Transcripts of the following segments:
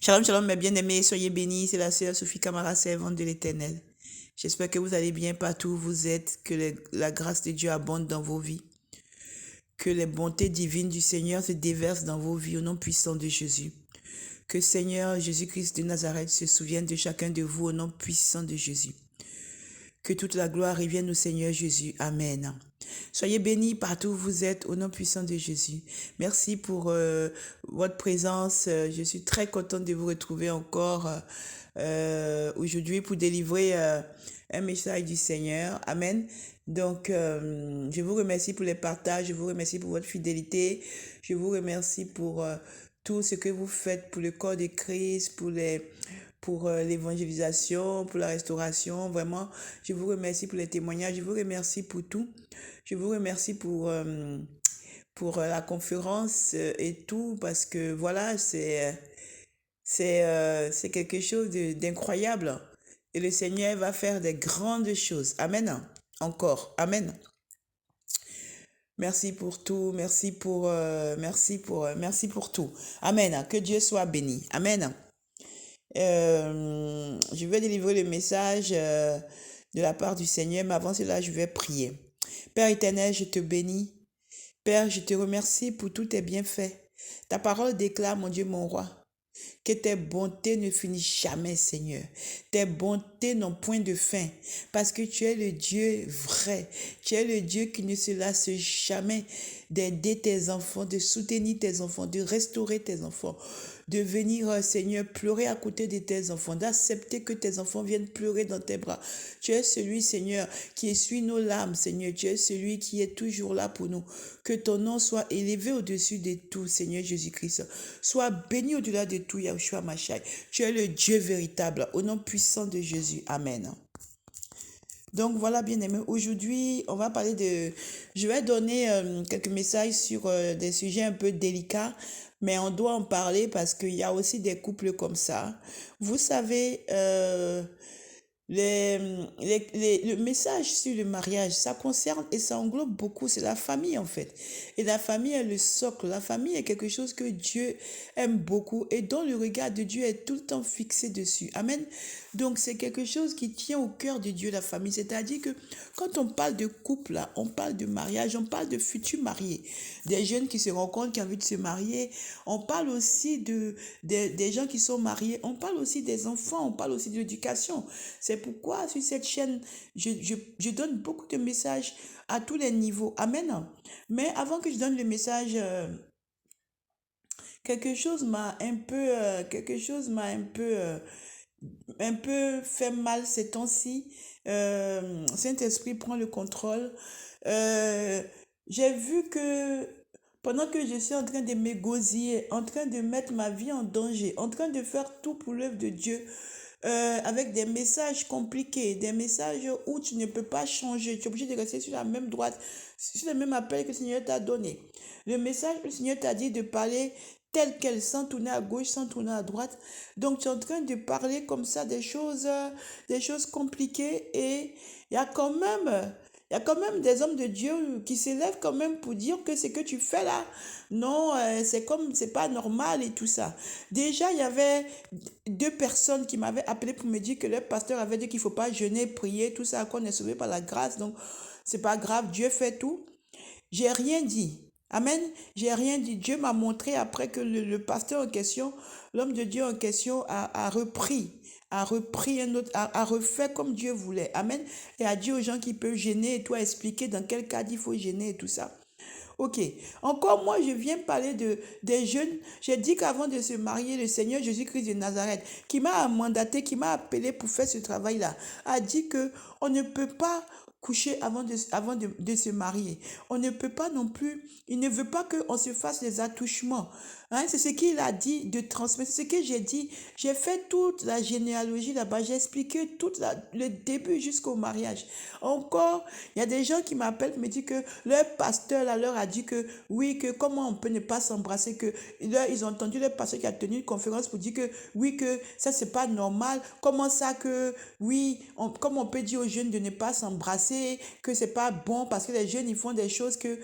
Shalom, shalom, mes bien-aimés, soyez bénis. C'est la sœur Sophie Camara, servante de l'Éternel. J'espère que vous allez bien partout où vous êtes, que la grâce de Dieu abonde dans vos vies, que les bontés divines du Seigneur se déversent dans vos vies au nom puissant de Jésus. Que Seigneur Jésus-Christ de Nazareth se souvienne de chacun de vous au nom puissant de Jésus. Que toute la gloire revienne au Seigneur Jésus. Amen. Soyez bénis partout où vous êtes au nom puissant de Jésus. Merci pour votre présence. Je suis très contente de vous retrouver encore aujourd'hui pour délivrer un message du Seigneur. Amen. Donc, je vous remercie pour les partages, je vous remercie pour votre fidélité, je vous remercie pour tout ce que vous faites pour le corps de Christ, pour l'évangélisation, pour la restauration. Vraiment, je vous remercie pour les témoignages, je vous remercie pour tout. Je vous remercie pour la conférence et tout, parce que voilà, c'est quelque chose d'incroyable. Et le Seigneur va faire des grandes choses. Amen. Encore. Amen. Merci pour tout. Merci pour tout. Amen. Que Dieu soit béni. Amen. Je vais délivrer le message de la part du Seigneur, mais avant cela, je vais prier. Père éternel, je te bénis. Père, je te remercie pour tous tes bienfaits. Ta parole déclare, mon Dieu, mon roi, que tes bontés ne finissent jamais, Seigneur. Tes bontés n'ont point de fin, parce que tu es le Dieu vrai. Tu es le Dieu qui ne se lasse jamais d'aider tes enfants, de soutenir tes enfants, de restaurer tes enfants, de venir, Seigneur, pleurer à côté de tes enfants, d'accepter que tes enfants viennent pleurer dans tes bras. Tu es celui, Seigneur, qui essuie nos larmes, Seigneur. Tu es celui qui est toujours là pour nous. Que ton nom soit élevé au-dessus de tout, Seigneur Jésus-Christ. Sois béni au-delà de tout, Yahushua Mashiach. Tu es le Dieu véritable, au nom puissant de Jésus. Amen. Donc voilà, bien aimé, aujourd'hui, on va parler de... Je vais donner quelques messages sur des sujets un peu délicats, mais on doit en parler parce qu'il y a aussi des couples comme ça. Vous savez, le message sur le mariage, ça concerne et ça englobe beaucoup, c'est la famille en fait. Et la famille est le socle, la famille est quelque chose que Dieu aime beaucoup et dont le regard de Dieu est tout le temps fixé dessus. Amen. Donc c'est quelque chose qui tient au cœur de Dieu, la famille. C'est-à-dire que quand on parle de couple, là, on parle de mariage, on parle de futurs mariés, des jeunes qui se rencontrent, qui ont envie de se marier. On parle aussi des gens qui sont mariés, on parle aussi des enfants, on parle aussi de l'éducation. C'est pourquoi sur cette chaîne, je donne beaucoup de messages à tous les niveaux. Amen. Mais avant que je donne le message, quelque chose m'a un peu fait mal ces temps-ci. Saint-Esprit prend le contrôle. Euh, j'ai vu que pendant que je suis en train de m'égosiller, en train de mettre ma vie en danger, en train de faire tout pour l'œuvre de Dieu, avec des messages compliqués, des messages où tu ne peux pas changer, tu es obligé de rester sur la même droite, sur le même appel que le Seigneur t'a donné. Le message que le Seigneur t'a dit de parler tel quel, sans tourner à gauche, sans tourner à droite. Donc tu es en train de parler comme ça des choses compliquées et il y a quand même... Il y a quand même des hommes de Dieu qui s'élèvent quand même pour dire que ce que tu fais là, non, c'est pas normal et tout ça. Déjà, il y avait deux personnes qui m'avaient appelé pour me dire que leur pasteur avait dit qu'il ne faut pas jeûner, prier, tout ça, qu'on est sauvé par la grâce, donc c'est pas grave, Dieu fait tout. J'ai rien dit. Amen. J'ai rien dit. Dieu m'a montré après que le pasteur en question, l'homme de Dieu en question a repris un autre, a refait comme Dieu voulait. Amen. Et a dit aux gens qui peuvent gêner et tout, a expliqué dans quel cas il faut gêner et tout ça. Ok. Encore moi, je viens parler des jeunes. J'ai dit qu'avant de se marier, le Seigneur Jésus-Christ de Nazareth, qui m'a mandaté, qui m'a appelé pour faire ce travail-là, a dit que on ne peut pas coucher avant de se marier. On ne peut pas non plus, il ne veut pas qu'on se fasse les attouchements. Hein, c'est ce qu'il a dit de transmettre. C'est ce que j'ai dit. J'ai fait toute la généalogie là-bas. J'ai expliqué le début jusqu'au mariage. Encore, il y a des gens qui m'appellent, me disent que leur pasteur là, leur a dit que oui, que comment on peut ne pas s'embrasser, que là, ils ont entendu le pasteur qui a tenu une conférence pour dire que oui, que ça, c'est pas normal. Comment ça que oui, comment on peut dire aux jeunes de ne pas s'embrasser, que c'est pas bon parce que les jeunes, ils font des choses que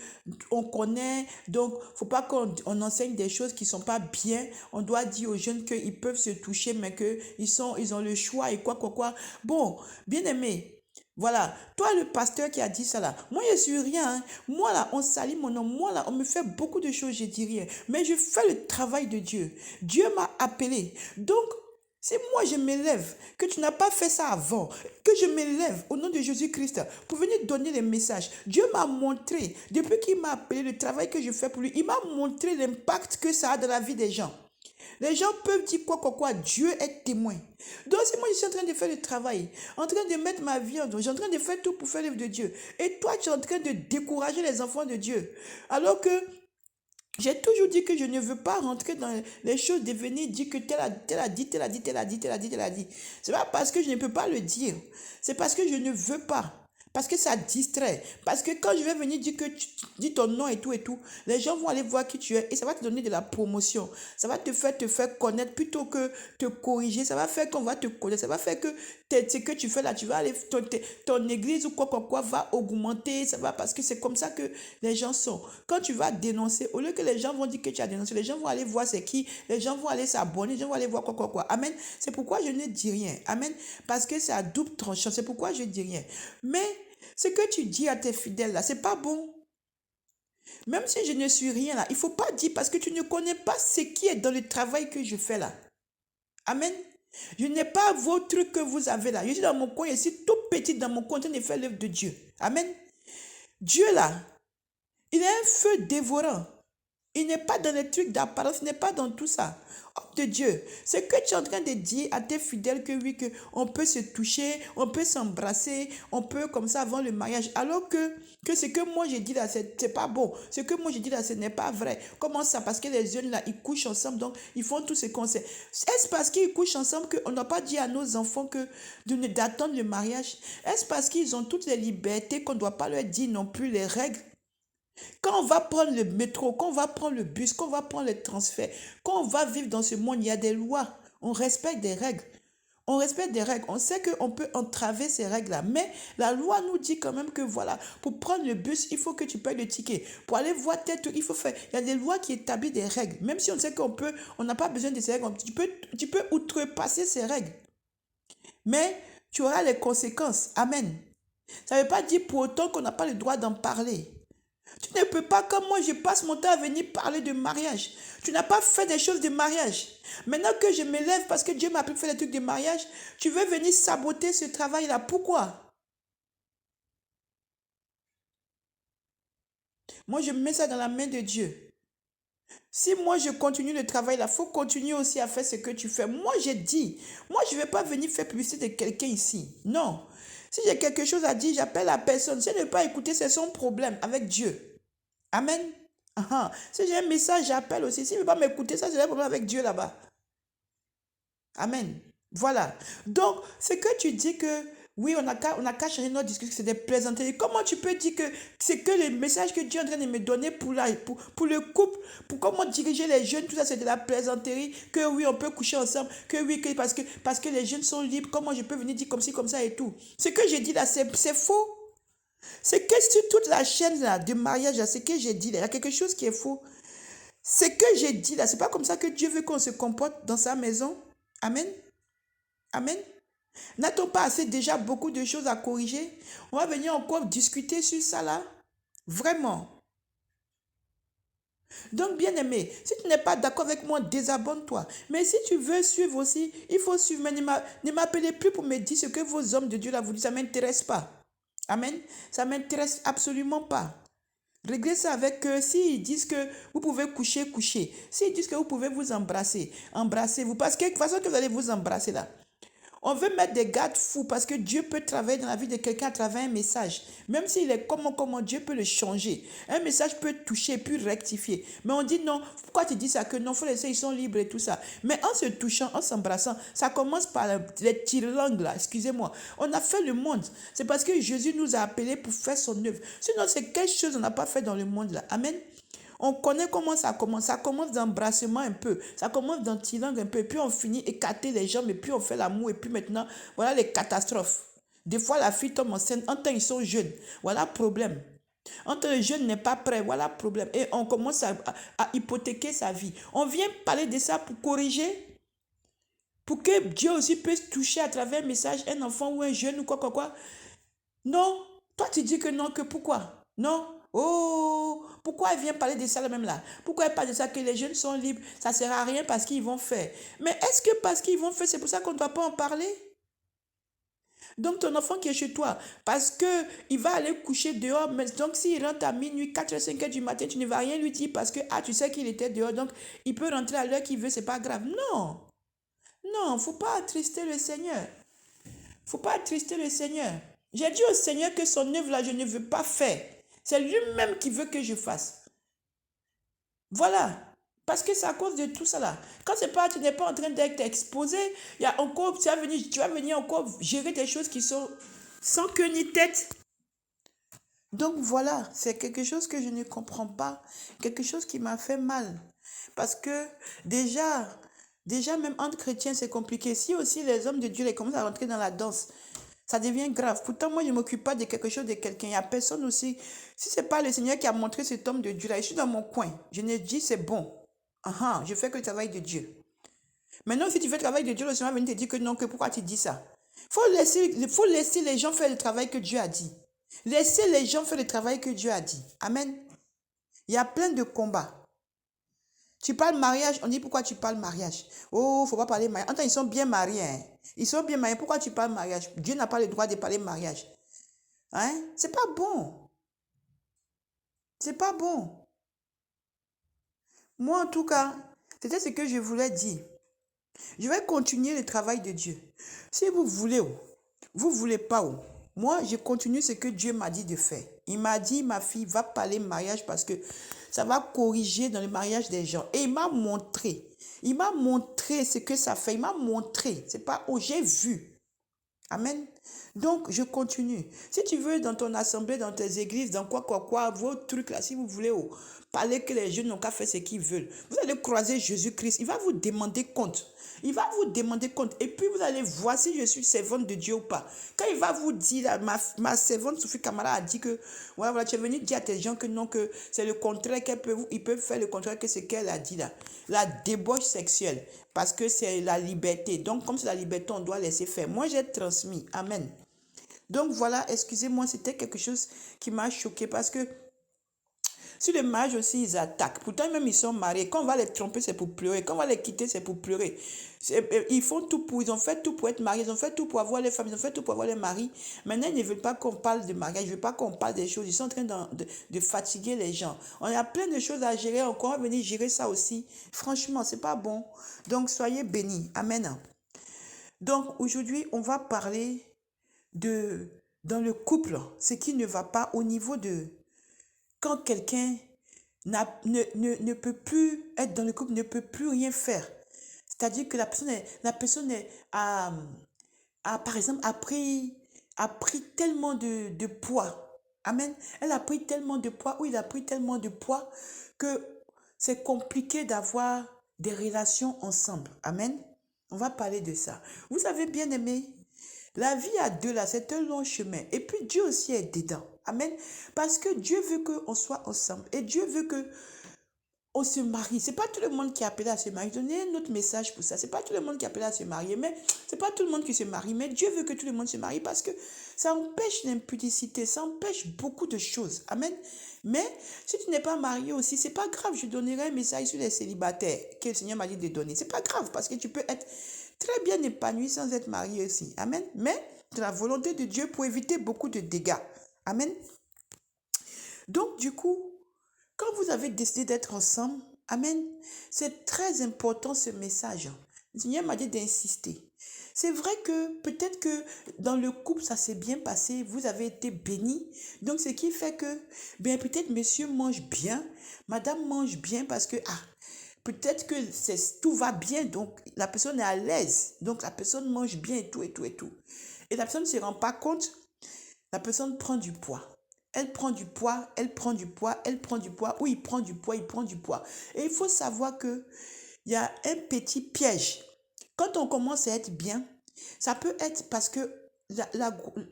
on connaît. Donc, faut pas qu'on enseigne des choses qui ne sont pas bien, on doit dire aux jeunes qu'ils peuvent se toucher, mais qu'ils ont le choix et quoi. Bon, bien aimé. Voilà, toi le pasteur qui a dit ça là, moi je suis rien, hein. Moi là, on salit mon nom, moi là, on me fait beaucoup de choses, je dis rien, mais je fais le travail de Dieu. Dieu m'a appelé. Donc, si moi je m'élève, que tu n'as pas fait ça avant, que je m'élève au nom de Jésus-Christ pour venir donner les messages, Dieu m'a montré, depuis qu'il m'a appelé, le travail que je fais pour lui, il m'a montré l'impact que ça a dans la vie des gens. Les gens peuvent dire quoi, Dieu est témoin. Donc, si moi je suis en train de faire le travail, en train de mettre ma vie en œuvre, je suis en train de faire tout pour faire l'œuvre de Dieu, et toi tu es en train de décourager les enfants de Dieu, alors que j'ai toujours dit que je ne veux pas rentrer dans les choses de venir dire que tel a dit, tel a dit, tel a dit, tel a dit, tel a dit. C'est pas parce que je ne peux pas le dire. C'est parce que je ne veux pas. Parce que ça distrait. Parce que quand je vais venir dire que tu dis ton nom et tout, les gens vont aller voir qui tu es et ça va te donner de la promotion. Ça va te faire connaître plutôt que te corriger. Ça va faire qu'on va te connaître. Ça va faire que ce que tu fais là, tu vas aller, ton église ou quoi va augmenter. Ça va parce que c'est comme ça que les gens sont. Quand tu vas dénoncer, au lieu que les gens vont dire que tu as dénoncé, les gens vont aller voir c'est qui, les gens vont aller s'abonner, les gens vont aller voir quoi. Amen. C'est pourquoi je ne dis rien. Amen. Parce que c'est à double tranchant. C'est pourquoi je ne dis rien. Mais ce que tu dis à tes fidèles là, c'est pas bon. Même si je ne suis rien là, il ne faut pas dire parce que tu ne connais pas ce qui est dans le travail que je fais là. Amen. Je n'ai pas vos trucs que vous avez là. Je suis dans mon coin, je suis tout petit dans mon coin en train de faire l'œuvre de Dieu. Amen. Dieu là, il est un feu dévorant. Il n'est pas dans les trucs d'apparence, il n'est pas dans tout ça. Homme de Dieu, c'est que tu es en train de dire à tes fidèles que oui, on peut se toucher, on peut s'embrasser, on peut comme ça avant le mariage. Alors que ce que moi j'ai dit là, c'est pas bon. Ce que moi j'ai dit là, ce n'est pas vrai. Comment ça? Parce que les jeunes là, ils couchent ensemble, donc ils font tout ce qu'on sait. Est-ce parce qu'ils couchent ensemble qu'on n'a pas dit à nos enfants d'attendre le mariage? Est-ce parce qu'ils ont toutes les libertés qu'on ne doit pas leur dire non plus les règles? Quand on va prendre le métro, quand on va prendre le bus, quand on va prendre les transferts, quand on va vivre dans ce monde, il y a des lois. On respecte des règles. On respecte des règles. On sait qu'on peut entraver ces règles-là. Mais la loi nous dit quand même que voilà, pour prendre le bus, il faut que tu payes le ticket. Pour aller voir tel truc, il faut faire. Il y a des lois qui établissent des règles. Même si on sait on n'a pas besoin de ces règles, tu peux outrepasser ces règles. Mais tu auras les conséquences. Amen. Ça ne veut pas dire pour autant qu'on n'a pas le droit d'en parler. Tu ne peux pas, comme moi, je passe mon temps à venir parler de mariage. Tu n'as pas fait des choses de mariage. Maintenant que je me lève parce que Dieu m'a appris à faire des trucs de mariage, tu veux venir saboter ce travail-là. Pourquoi? Moi, je mets ça dans la main de Dieu. Si moi, je continue le travail là, il faut continuer aussi à faire ce que tu fais. Moi, j'ai dit, moi, je ne vais pas venir faire publicité de quelqu'un ici. Non. Si j'ai quelque chose à dire, j'appelle la personne. Si elle ne veut pas écouter, c'est son problème avec Dieu. Amen. Si j'ai un message, j'appelle aussi. S'il ne veut pas m'écouter, ça, c'est un problème avec Dieu là-bas. Amen. Voilà. Donc, c'est que tu dis que, oui, on a qu'à changer notre discussion, c'est des plaisanteries. Comment tu peux dire que c'est que le message que Dieu est en train de me donner pour le couple, pour comment diriger les jeunes, tout ça, c'est de la plaisanterie, que oui, on peut coucher ensemble, que oui, parce que les jeunes sont libres, comment je peux venir dire comme ci, comme ça et tout. Ce que j'ai dit là, c'est faux. C'est que sur toute la chaîne là, de mariage, ce que j'ai dit là, il y a quelque chose qui est faux. Ce que j'ai dit là, c'est pas comme ça que Dieu veut qu'on se comporte dans sa maison. Amen. Amen. N'a-t-on pas assez déjà beaucoup de choses à corriger? On va venir encore discuter sur ça là. Vraiment. Donc, bien aimé, si tu n'es pas d'accord avec moi, désabonne-toi. Mais si tu veux suivre aussi, il faut suivre. Mais ne m'appelez plus pour me dire ce que vos hommes de Dieu là vous disent. Ça ne m'intéresse pas. Amen. Ça ne m'intéresse absolument pas. Réglez ça avec eux. S'ils disent que vous pouvez coucher, couchez. S'ils disent que vous pouvez vous embrasser, embrassez-vous. Parce que de toute façon que vous allez vous embrasser là. On veut mettre des garde-fous parce que Dieu peut travailler dans la vie de quelqu'un à travers un message. Même s'il est comment Dieu peut le changer. Un message peut toucher, puis rectifier. Mais on dit non, pourquoi tu dis ça? Que non, il faut laisser, ils sont libres et tout ça. Mais en se touchant, en s'embrassant, ça commence par les tire-langues là, excusez-moi. On a fait le monde. C'est parce que Jésus nous a appelés pour faire son œuvre. Sinon, c'est quelque chose qu'on n'a pas fait dans le monde là. Amen. On connaît comment ça commence. Ça commence d'embrassement un peu. Ça commence d'un triangle un peu. Et puis on finit écarter les jambes. Et puis on fait l'amour. Et puis maintenant, voilà les catastrophes. Des fois, la fille tombe enceinte. En temps, ils sont jeunes. Voilà le problème. Entre le jeune n'est pas prêt, voilà le problème. Et on commence à hypothéquer sa vie. On vient parler de ça pour corriger, pour que Dieu aussi puisse toucher à travers un message un enfant ou un jeune ou quoi. Non, toi tu dis que non, que pourquoi? Non. Oh, pourquoi elle vient parler de ça là même là? Pourquoi elle parle de ça que les jeunes sont libres? Ça ne sert à rien parce qu'ils vont faire. Mais est-ce que parce qu'ils vont faire, c'est pour ça qu'on ne doit pas en parler? Donc ton enfant qui est chez toi, parce que il va aller coucher dehors, mais donc s'il rentre à minuit, 4h, 5h du matin, tu ne vas rien lui dire parce que tu sais qu'il était dehors, donc il peut rentrer à l'heure qu'il veut, c'est pas grave. Non, non, faut pas attrister le Seigneur. Faut pas attrister le Seigneur. J'ai dit au Seigneur que son œuvre là, je ne veux pas faire. C'est lui-même qui veut que je fasse. Voilà. Parce que c'est à cause de tout ça là. Quand c'est pas, tu n'es pas en train d'être exposé, il y a encore, tu vas venir encore gérer des choses qui sont sans queue ni tête. Donc voilà, c'est quelque chose que je ne comprends pas, quelque chose qui m'a fait mal. Parce que déjà même entre chrétiens, c'est compliqué. Si aussi les hommes de Dieu les commencent à rentrer dans la danse, ça devient grave. Pourtant, moi, je ne m'occupe pas de quelque chose de quelqu'un. Il n'y a personne aussi. Si ce n'est pas le Seigneur qui a montré cet homme de Dieu là, je suis dans mon coin. Je ne dis c'est bon. Je fais que le travail de Dieu. Maintenant, si tu fais le travail de Dieu, le Seigneur va venir te dire que non, que pourquoi tu dis ça? Faut laisser les gens faire le travail que Dieu a dit. Laissez les gens faire le travail que Dieu a dit. Amen. Il y a plein de combats. Tu parles mariage, on dit pourquoi tu parles mariage? Oh, faut pas parler mariage. Attends, ils sont bien mariés. Hein? Ils sont bien mariés. Pourquoi tu parles mariage? Dieu n'a pas le droit de parler mariage. Hein? C'est pas bon. C'est pas bon. Moi, en tout cas, c'était ce que je voulais dire. Je vais continuer le travail de Dieu. Si vous voulez, vous voulez pas, moi, je continue ce que Dieu m'a dit de faire. Il m'a dit, ma fille, va parler mariage parce que ça va corriger dans le mariage des gens. Et il m'a montré. Il m'a montré ce que ça fait. Il m'a montré. C'est pas, j'ai vu. Amen. Donc, je continue. Si tu veux, dans ton assemblée, dans tes églises, dans quoi, vos trucs là, si vous voulez, parler que les jeunes n'ont qu'à faire ce qu'ils veulent, vous allez croiser Jésus-Christ. Il va vous demander compte. Il va vous demander compte. Et puis, vous allez voir si je suis servante de Dieu ou pas. Quand il va vous dire, ma servante Sophie Kamara a dit que, voilà, tu es venu dire à tes gens que non, que c'est le contraire ils peuvent faire le contraire que ce qu'elle a dit là. La débauche sexuelle. Parce que c'est la liberté. Donc, comme c'est la liberté, on doit laisser faire. Moi, j'ai transmis. Amen. Donc, voilà, excusez-moi, c'était quelque chose qui m'a choqué parce que sur le mariage aussi, ils attaquent. Pourtant, même ils sont mariés. Quand on va les tromper, c'est pour pleurer. Quand on va les quitter, c'est pour pleurer. Ils font tout pour, ils ont fait tout pour être mariés. Ils ont fait tout pour avoir les femmes. Ils ont fait tout pour avoir les maris. Maintenant, ils ne veulent pas qu'on parle de mariage. Ils ne veulent pas qu'on parle des choses. Ils sont en train de fatiguer les gens. On a plein de choses à gérer. Encore, on va venir gérer ça aussi. Franchement, c'est pas bon. Donc, soyez bénis. Amen. Donc, aujourd'hui, on va parler dans le couple, ce qui ne va pas au niveau de quand quelqu'un ne peut plus être dans le couple, ne peut plus rien faire. C'est-à-dire que la personne par exemple, a pris tellement de poids. Amen. Elle a pris tellement de poids, ou il a pris tellement de poids que c'est compliqué d'avoir des relations ensemble. Amen. On va parler de ça. Vous avez bien aimé, la vie à deux, là, c'est un long chemin. Et puis Dieu aussi est dedans. Amen. Parce que Dieu veut qu'on soit ensemble. Et Dieu veut que on se marie. C'est pas tout le monde qui est appelé à se marier. Donnez un autre message pour ça. C'est pas tout le monde qui est appelé à se marier. Mais c'est pas tout le monde qui se marie. Mais Dieu veut que tout le monde se marie parce que ça empêche l'impudicité. Ça empêche beaucoup de choses. Amen. Mais si tu n'es pas marié aussi, c'est pas grave. Je donnerai un message sur les célibataires que le Seigneur m'a dit de donner. C'est pas grave parce que tu peux être très bien épanoui sans être marié aussi. Amen. Mais de la volonté de Dieu pour éviter beaucoup de dégâts. Amen. Donc, du coup, quand vous avez décidé d'être ensemble, amen, c'est très important ce message. Le Seigneur m'a dit d'insister. C'est vrai que peut-être que dans le couple, ça s'est bien passé, vous avez été bénis. Donc, ce qui fait que, bien peut-être monsieur mange bien, madame mange bien parce que, peut-être que tout va bien, donc la personne est à l'aise. Donc, la personne mange bien et tout, et tout, et tout. Et la personne ne se rend pas compte, la personne prend du poids. Elle prend du poids, elle prend du poids, elle prend du poids, ou il prend du poids, il prend du poids. Et il faut savoir qu'il y a un petit piège. Quand on commence à être bien, ça peut être parce que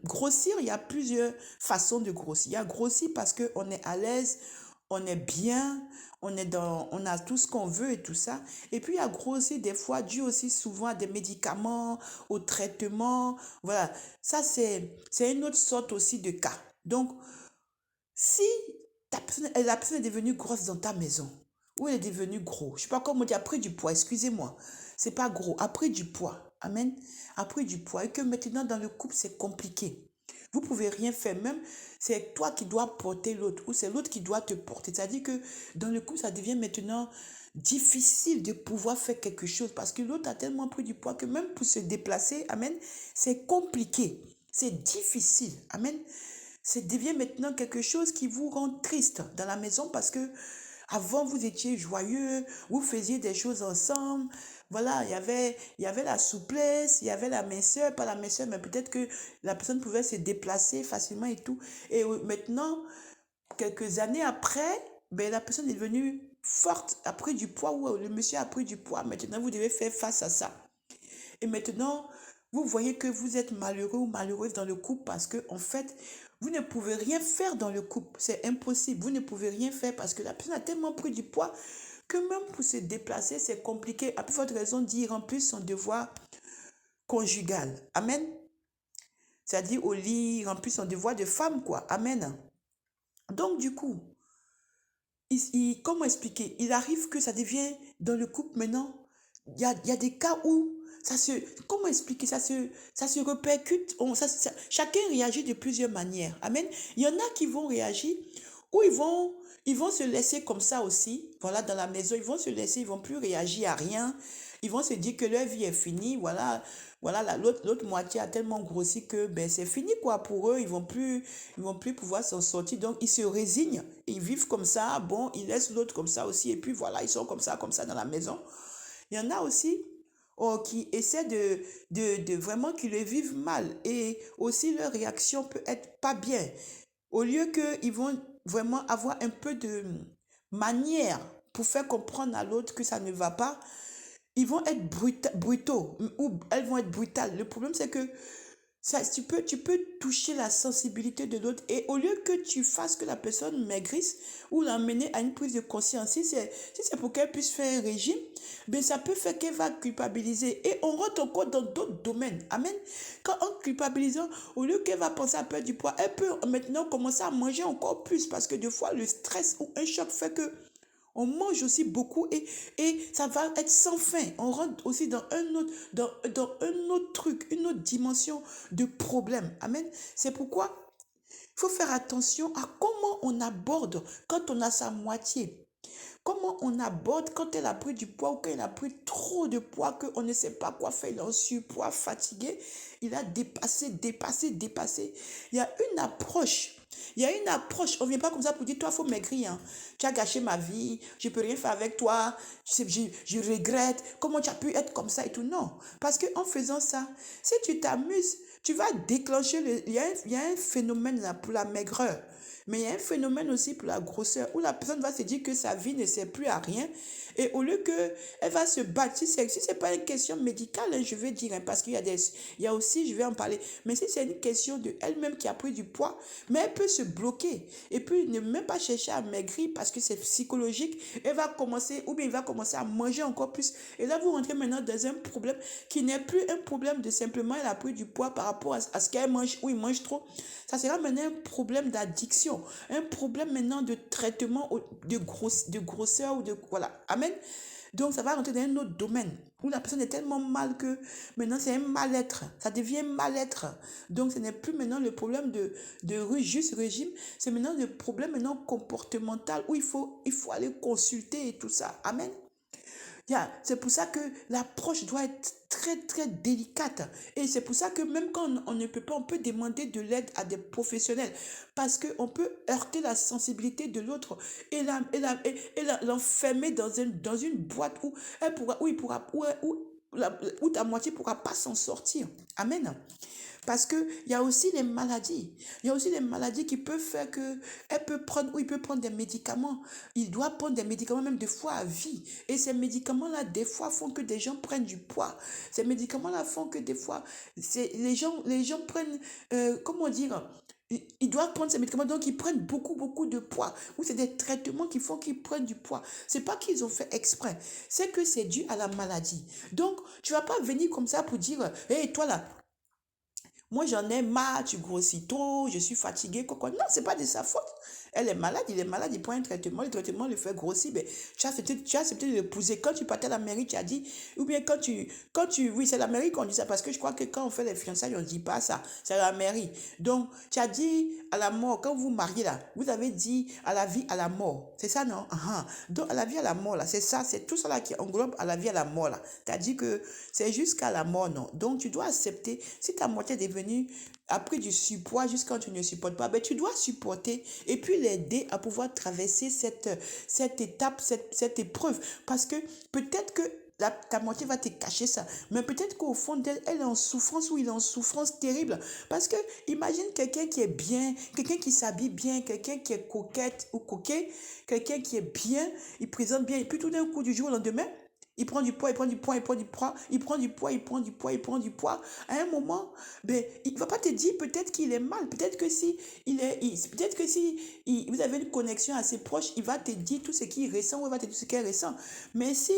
grossir, il y a plusieurs façons de grossir. Il y a grossir parce qu'on est à l'aise, on est bien, on a tout ce qu'on veut et tout ça. Et puis, il y a grossir des fois dû aussi souvent à des médicaments, au traitement. Voilà. Ça, c'est une autre sorte aussi de cas. Donc, si la personne est devenue grosse dans ta maison, ou elle est devenue gros, je ne sais pas comment dire, a pris du poids, excusez-moi, c'est pas gros, a pris du poids, amen, a pris du poids, et que maintenant dans le couple c'est compliqué. Vous pouvez rien faire, même c'est toi qui dois porter l'autre, ou c'est l'autre qui doit te porter. C'est-à-dire que dans le couple, ça devient maintenant difficile de pouvoir faire quelque chose, parce que l'autre a tellement pris du poids que même pour se déplacer, amen, c'est compliqué, c'est difficile, amen. Ça devient maintenant quelque chose qui vous rend triste dans la maison parce que avant vous étiez joyeux, vous faisiez des choses ensemble. Voilà, il y avait la souplesse, il y avait la minceur, pas la minceur, mais peut-être que la personne pouvait se déplacer facilement et tout. Et maintenant, quelques années après, ben, la personne est devenue forte, a pris du poids, ou le monsieur a pris du poids. Maintenant, vous devez faire face à ça. Et maintenant, vous voyez que vous êtes malheureux ou malheureuse dans le couple parce que, en fait, vous ne pouvez rien faire dans le couple. C'est impossible. Vous ne pouvez rien faire parce que la personne a tellement pris du poids que même pour se déplacer, c'est compliqué. A plus forte raison d'y remplir son devoir conjugal. Amen. C'est-à-dire au lit, remplir son devoir de femme, quoi. Amen. Donc, du coup, comment expliquer? Il arrive que ça devient dans le couple maintenant. Il y a des cas où comment expliquer? Ça se répercute. Chacun réagit de plusieurs manières. Amen. Il y en a qui vont réagir ou ils vont se laisser comme ça aussi. Voilà, dans la maison, ils vont se laisser, ils vont plus réagir à rien. Ils vont se dire que leur vie est finie. Voilà, voilà, l'autre moitié a tellement grossi que ben, c'est fini quoi pour eux. Ils vont plus pouvoir s'en sortir. Donc, ils se résignent. Ils vivent comme ça. Bon, ils laissent l'autre comme ça aussi. Et puis voilà, ils sont comme ça dans la maison. Il y en a aussi qui essaient de vraiment qui le vivent mal. Et aussi, leur réaction peut être pas bien. Au lieu qu'ils vont vraiment avoir un peu de manière pour faire comprendre à l'autre que ça ne va pas, ils vont être brutaux ou elles vont être brutales. Le problème, c'est que ça, tu peux toucher la sensibilité de l'autre et au lieu que tu fasses que la personne maigrisse ou l'amener à une prise de conscience, si c'est pour qu'elle puisse faire un régime, ben ça peut faire qu'elle va culpabiliser et on rentre encore dans d'autres domaines. Amen. Quand en culpabilisant, au lieu qu'elle va penser à perdre du poids, elle peut maintenant commencer à manger encore plus parce que des fois le stress ou un choc fait que on mange aussi beaucoup et ça va être sans fin. On rentre aussi dans un autre truc, une autre dimension de problème. Amen. C'est pourquoi il faut faire attention à comment on aborde quand on a sa moitié. Comment on aborde quand elle a pris du poids ou quand elle a pris trop de poids, qu'on ne sait pas quoi faire, il est en surpoids, fatigué, il a dépassé, dépassé, dépassé. Il y a une approche. Il y a une approche. On ne vient pas comme ça pour dire, toi, il faut maigrir. Hein. Tu as gâché ma vie, je ne peux rien faire avec toi, je regrette, comment tu as pu être comme ça et tout. Non, parce qu'en faisant ça, si tu t'amuses, tu vas déclencher, il y a un phénomène là pour la maigreur. Mais il y a un phénomène aussi pour la grosseur où la personne va se dire que sa vie ne sert plus à rien et au lieu qu'elle va se battre, si c'est pas une question médicale, hein, je vais dire, hein, parce qu'il y a aussi, je vais en parler, mais si c'est une question de elle-même qui a pris du poids, mais elle peut se bloquer et puis ne même pas chercher à maigrir parce que c'est psychologique, elle va commencer, ou bien il va commencer à manger encore plus. Et là, vous rentrez maintenant dans un problème qui n'est plus un problème de simplement elle a pris du poids par rapport à ce qu'elle mange ou il mange trop. Ça sera maintenant un problème d'addiction, un problème maintenant de traitement de grosseur ou de... Voilà. Amen. Donc, ça va rentrer dans un autre domaine où la personne est tellement mal que maintenant, c'est un mal-être. Ça devient mal-être. Donc, ce n'est plus maintenant le problème de juste régime. C'est maintenant le problème maintenant comportemental où il faut aller consulter et tout ça. Amen. C'est pour ça que l'approche doit être très, très délicate. Et c'est pour ça que même quand on ne peut pas, on peut demander de l'aide à des professionnels. Parce qu'on peut heurter la sensibilité de l'autre et l'enfermer dans une boîte où il pourra, où ou ta moitié ne pourra pas s'en sortir. Amen. Parce qu'il y a aussi les maladies. Il y a aussi les maladies qui peuvent faire qu'elle peut prendre, ou il peut prendre des médicaments. Il doit prendre des médicaments même des fois à vie. Et ces médicaments-là, des fois, font que des gens prennent du poids. Ces médicaments-là font que des fois, les gens prennent, comment dire, ils doivent prendre ces médicaments, donc ils prennent beaucoup, beaucoup de poids. Ou c'est des traitements qui font qu'ils prennent du poids. C'est pas qu'ils ont fait exprès, c'est que c'est dû à la maladie. Donc, tu vas pas venir comme ça pour dire, hé, toi là, moi, j'en ai marre, tu grossis trop, je suis fatiguée, quoi, quoi. Non, c'est pas de sa faute. Elle est malade, il est malade, il prend un traitement, le traitement le fait grossir. Ben, tu as accepté de l'épouser. Quand tu partais à la mairie, tu as dit, ou bien oui, c'est la mairie qu'on dit ça, parce que je crois que quand on fait les fiançailles, on ne dit pas ça. C'est la mairie. Donc, tu as dit à la mort, quand vous vous mariez là, vous avez dit à la vie, à la mort. C'est ça, non? Donc, à la vie, à la mort là, c'est ça, c'est tout ça là qui englobe à la vie, à la mort là. Tu as dit que c'est jusqu'à la mort, non? Donc, tu dois accepter, si ta moitié est devenue a pris du surpoids jusqu'à quand tu ne supportes pas, ben tu dois supporter et puis l'aider à pouvoir traverser cette étape, cette épreuve. Parce que peut-être que ta moitié va te cacher ça, mais peut-être qu'au fond d'elle, elle est en souffrance ou il est en souffrance terrible. Parce que imagine quelqu'un qui est bien, quelqu'un qui s'habille bien, quelqu'un qui est coquette ou coquet, quelqu'un qui est bien, il présente bien, et puis tout d'un coup, du jour au lendemain, il prend du poids, il prend du poids, il prend du poids, il prend du poids, il prend du poids, il prend du poids. À un moment, ben, il ne va pas te dire peut-être qu'il est mal. Peut-être que si peut-être que si vous avez une connexion assez proche, il va te dire tout ce qu'il ressent ou il va te dire ce qu'il ressent. Mais si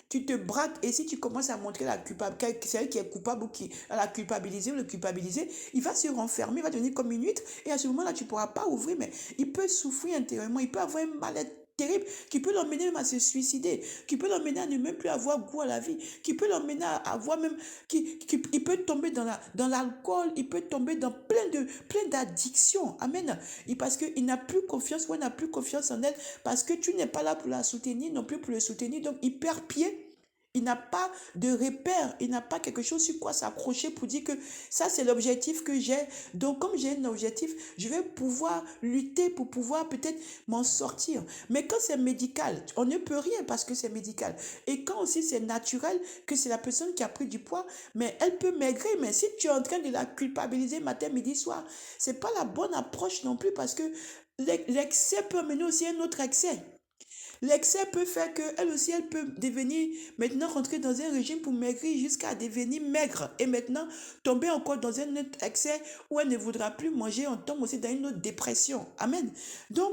tu te braques et si tu commences à montrer la culpabilité, c'est elle qui est coupable ou qui a la culpabiliser ou le culpabiliser, il va se renfermer, il va devenir comme une huître et à ce moment-là, tu ne pourras pas ouvrir, mais il peut souffrir intérieurement, il peut avoir un mal-être terrible qui peut l'emmener même à se suicider, qui peut l'emmener à ne même plus avoir goût à la vie, qui peut l'emmener à avoir même, il peut tomber dans l'alcool, il peut tomber dans plein d'addictions. Amen. Et parce qu'il n'a plus confiance ou elle n'a plus confiance en elle, parce que tu n'es pas là pour la soutenir, non plus pour le soutenir, donc il perd pied. Il n'a pas de repère, il n'a pas quelque chose sur quoi s'accrocher pour dire que ça c'est l'objectif que j'ai. Donc comme j'ai un objectif, je vais pouvoir lutter pour pouvoir peut-être m'en sortir. Mais quand c'est médical, on ne peut rien parce que c'est médical. Et quand aussi c'est naturel, que c'est la personne qui a pris du poids, mais elle peut maigrir. Mais si tu es en train de la culpabiliser matin, midi, soir, c'est pas la bonne approche non plus parce que l'excès peut mener aussi à un autre excès. L'excès peut faire qu'elle aussi, elle peut devenir, maintenant rentrer dans un régime pour maigrir jusqu'à devenir maigre. Et maintenant, tomber encore dans un autre excès où elle ne voudra plus manger, on tombe aussi dans une autre dépression. Amen. Donc,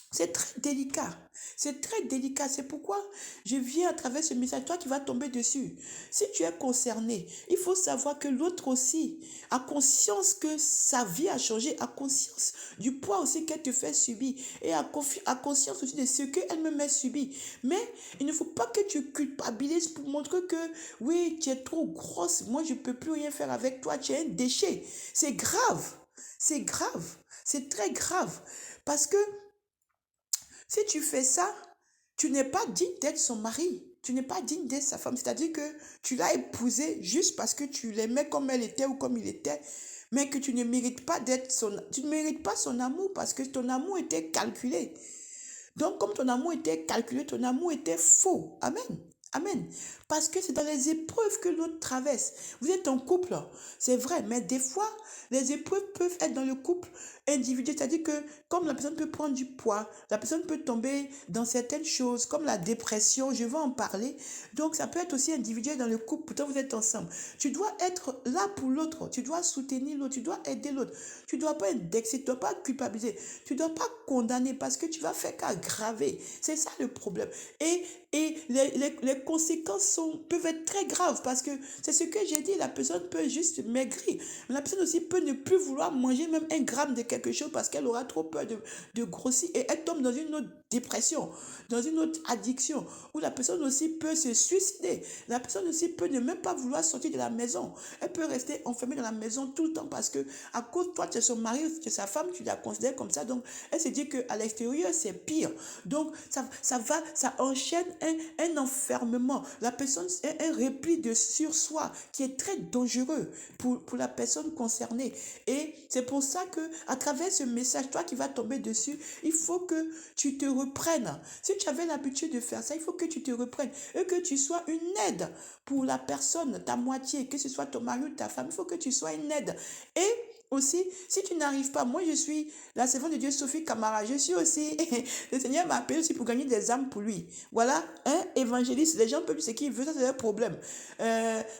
c'est très délicat. C'est très délicat. C'est pourquoi je viens à travers ce message, toi qui vas tomber dessus. Si tu es concerné, il faut savoir que l'autre aussi a conscience que sa vie a changé, a conscience du poids aussi qu'elle te fait subir et a conscience aussi de ce qu'elle me met subir. Mais il ne faut pas que tu culpabilises pour montrer que oui, tu es trop grosse, moi je ne peux plus rien faire avec toi, tu es un déchet. C'est grave. C'est grave. C'est très grave. Parce que si tu fais ça, tu n'es pas digne d'être son mari. Tu n'es pas digne d'être sa femme. C'est-à-dire que tu l'as épousée juste parce que tu l'aimais comme elle était ou comme il était, mais que tu ne mérites pas tu ne mérites pas son amour parce que ton amour était calculé. Donc, comme ton amour était calculé, ton amour était faux. Amen. Amen. Parce que c'est dans les épreuves que l'autre traverse. Vous êtes en couple, c'est vrai, mais des fois, les épreuves peuvent être dans le couple individuel. C'est-à-dire que comme la personne peut prendre du poids, la personne peut tomber dans certaines choses, comme la dépression, je vais en parler. Donc, ça peut être aussi individuel dans le couple. Pourtant, vous êtes ensemble. Tu dois être là pour l'autre. Tu dois soutenir l'autre. Tu dois aider l'autre. Tu ne dois pas indexer. Tu ne dois pas culpabiliser. Tu ne dois pas condamner parce que tu vas faire qu'aggraver. C'est ça le problème. Et les conséquences peuvent être très graves parce que c'est ce que j'ai dit, la personne peut juste maigrir. Mais la personne aussi peut ne plus vouloir manger même un gramme de quelque chose parce qu'elle aura trop peur de grossir et elle tombe dans une autre dépression, dans une autre addiction où la personne aussi peut se suicider. La personne aussi peut ne même pas vouloir sortir de la maison. Elle peut rester enfermée dans la maison tout le temps parce que à cause de toi, tu es son mari, tu es sa femme, tu la considères comme ça. Donc, elle se dit qu'à l'extérieur, c'est pire. Donc, ça enchaîne un enfermement. La personne, un repli sur soi qui est très dangereux pour la personne concernée. Et c'est pour ça que à travers ce message, toi qui vas tomber dessus, il faut que tu te reprennes. Si tu avais l'habitude de faire ça, il faut que tu te reprennes et que tu sois une aide pour la personne, ta moitié, que ce soit ton mari ou ta femme. Il faut que tu sois une aide. Et aussi, si tu n'arrives pas, moi je suis la servante de Dieu Sophie Camara, je suis aussi, le Seigneur m'a appelé aussi pour gagner des âmes pour lui. Voilà, un évangéliste, les gens peuvent ce qu'ils veulent, ça c'est leur problème.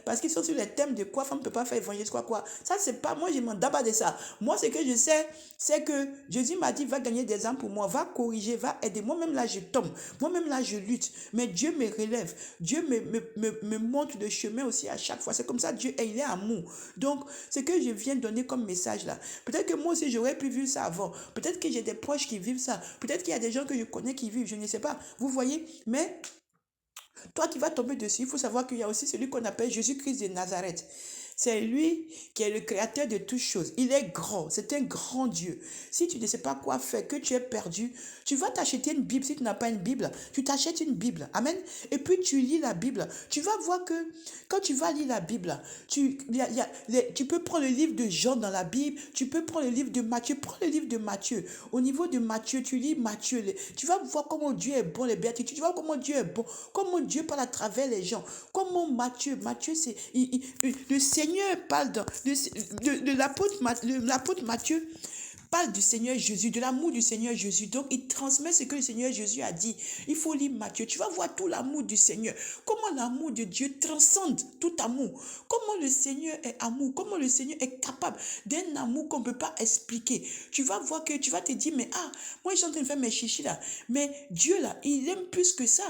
Parce qu'ils sont sur les thèmes de quoi femme ne peut pas faire évangéliste, quoi. Ça c'est pas, moi je m'en d'abat de ça. Moi ce que je sais, c'est que Jésus m'a dit, va gagner des âmes pour moi, va corriger, va aider. Moi-même là je tombe, moi-même là je lutte, mais Dieu me relève, Dieu me montre le chemin aussi à chaque fois. C'est comme ça, Dieu, il est amour. Donc, ce que je viens donner comme message là, peut-être que moi aussi j'aurais pu vivre ça avant, peut-être que j'ai des proches qui vivent ça, peut-être qu'il y a des gens que je connais qui vivent, je ne sais pas, vous voyez, mais toi qui vas tomber dessus, il faut savoir qu'il y a aussi celui qu'on appelle Jésus-Christ de Nazareth. C'est lui qui est le créateur de toutes choses. Il est grand, c'est un grand Dieu. Si tu ne sais pas quoi faire, que tu es perdu, tu vas t'acheter une Bible. Si tu n'as pas une Bible, tu t'achètes une Bible. Amen. Et puis tu lis la Bible. Tu vas voir que quand tu vas lire la Bible, tu peux prendre le livre de Jean dans la Bible, tu peux prendre le livre de Matthieu. Prends le livre de Matthieu. Au niveau de Matthieu, tu lis Matthieu. Tu vas voir comment Dieu est bon, les béatitudes. Tu vas voir comment Dieu est bon, comment Dieu parle à travers les gens. Comment Matthieu, c'est le Seigneur parle de l'apôtre Matthieu parle du Seigneur Jésus, de l'amour du Seigneur Jésus. Donc, il transmet ce que le Seigneur Jésus a dit. Il faut lire Matthieu. Tu vas voir tout l'amour du Seigneur. Comment l'amour de Dieu transcende tout amour. Comment le Seigneur est amour. Comment le Seigneur est capable d'un amour qu'on ne peut pas expliquer. Tu vas voir que tu vas te dire, mais moi, je suis en train de faire mes chichis là. Mais Dieu là, il aime plus que ça.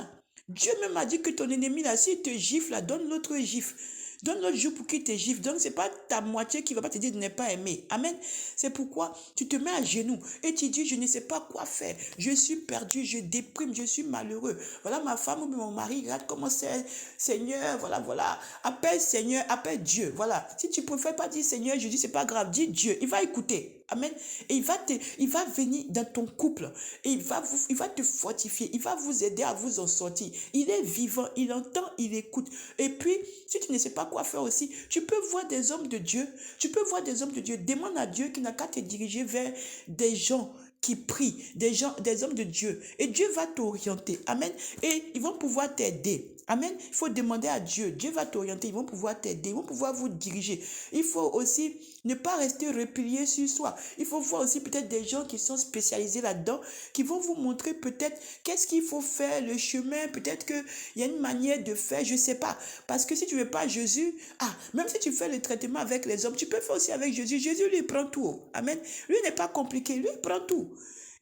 Dieu même a dit que ton ennemi là, s'il te gifle là, donne l'autre gifle. Donne l'autre jour pour qu'il te gifle. Donc, ce n'est pas ta moitié qui ne va pas te dire de ne pas aimer. Amen. C'est pourquoi tu te mets à genoux et tu dis, je ne sais pas quoi faire. Je suis perdu, je déprime, je suis malheureux. Voilà ma femme ou mon mari, regarde comment c'est. Seigneur, voilà. Appelle Seigneur, appelle Dieu. Voilà. Si tu ne préfères pas dire Seigneur, je dis, c'est pas grave. Dis Dieu. Il va écouter. Amen. Et il va venir dans ton couple. Et il va te fortifier. Il va vous aider à vous en sortir. Il est vivant. Il entend, il écoute. Et puis, si tu ne sais pas quoi faire aussi, tu peux voir des hommes de Dieu. Tu peux voir des hommes de Dieu. Demande à Dieu qui n'a qu'à te diriger vers des gens qui prient, des hommes de Dieu. Et Dieu va t'orienter. Amen. Et ils vont pouvoir t'aider. Amen. Il faut demander à Dieu. Dieu va t'orienter. Ils vont pouvoir t'aider. Ils vont pouvoir vous diriger. Il faut aussi ne pas rester replié sur soi. Il faut voir aussi peut-être des gens qui sont spécialisés là-dedans, qui vont vous montrer peut-être qu'est-ce qu'il faut faire, le chemin. Peut-être qu'il y a une manière de faire, je ne sais pas. Parce que si tu ne veux pas Jésus, même si tu fais le traitement avec les hommes, tu peux faire aussi avec Jésus. Jésus, lui, il prend tout. Amen. Lui n'est pas compliqué. Lui, il prend tout.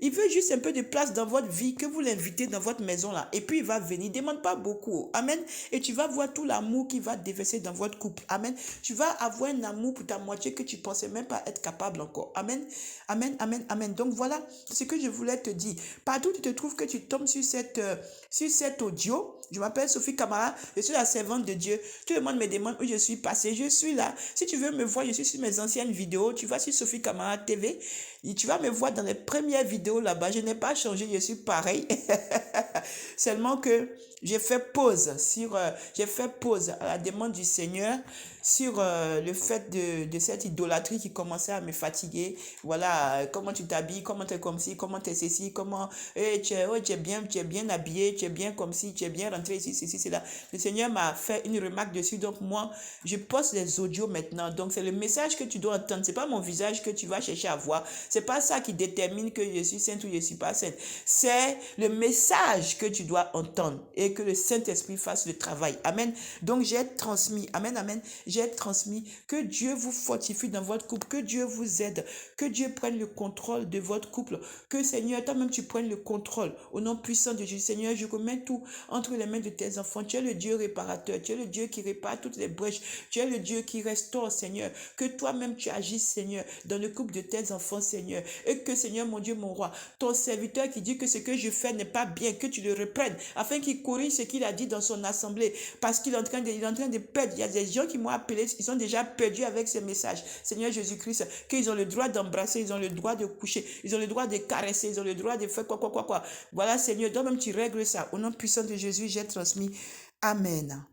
Il veut juste un peu de place dans votre vie, que vous l'invitez dans votre maison là. Et puis il va venir. Ne demande pas beaucoup. Amen. Et tu vas voir tout l'amour qui va déverser dans votre couple. Amen. Tu vas avoir un amour pour ta moitié que tu ne pensais même pas être capable encore. Amen. Amen. Amen. Amen. Donc voilà ce que je voulais te dire. Partout où tu te trouves que tu tombes sur cet audio. Je m'appelle Sophie Camara. Je suis la servante de Dieu. Tout le monde me demande où je suis passée. Je suis là. Si tu veux me voir, je suis sur mes anciennes vidéos. Tu vas sur Sophie Camara TV. Et tu vas me voir dans les premières vidéos là-bas. Je n'ai pas changé, je suis pareil. Seulement que j'ai fait pause à la demande du Seigneur sur le fait de cette idolâtrie qui commençait à me fatiguer. Voilà, comment tu t'habilles, comment tu es comme ci, comment tu es ceci, comment tu es bien habillé, tu es bien comme ci, tu es bien rentré ici, ceci, c'est là. Le Seigneur m'a fait une remarque dessus, donc moi, je poste les audios maintenant. Donc c'est le message que tu dois entendre. C'est pas mon visage que tu vas chercher à voir. C'est pas ça qui détermine que je suis sainte ou je suis pas sainte. C'est le message que tu dois entendre et que le Saint-Esprit fasse le travail. Amen. Donc j'ai transmis. Amen, amen. J'ai transmis. Que Dieu vous fortifie dans votre couple. Que Dieu vous aide. Que Dieu prenne le contrôle de votre couple. Que Seigneur, toi-même tu prennes le contrôle. Au nom puissant de Jésus. Seigneur, je remets tout entre les mains de tes enfants. Tu es le Dieu réparateur. Tu es le Dieu qui répare toutes les brèches. Tu es le Dieu qui restaure, Seigneur. Que toi-même tu agisses, Seigneur, dans le couple de tes enfants, Seigneur. Et que, Seigneur, mon Dieu, mon roi, ton serviteur qui dit que ce que je fais n'est pas bien, que tu le reprennes, afin qu'il corrige ce qu'il a dit dans son assemblée, parce qu'il est en train de perdre. Il y a des gens qui m'ont appelé, ils sont déjà perdus avec ces messages. Seigneur Jésus-Christ, qu'ils ont le droit d'embrasser, ils ont le droit de coucher, ils ont le droit de caresser, ils ont le droit de faire quoi. Voilà, Seigneur, toi-même tu règles ça. Au nom puissant de Jésus, j'ai transmis. Amen.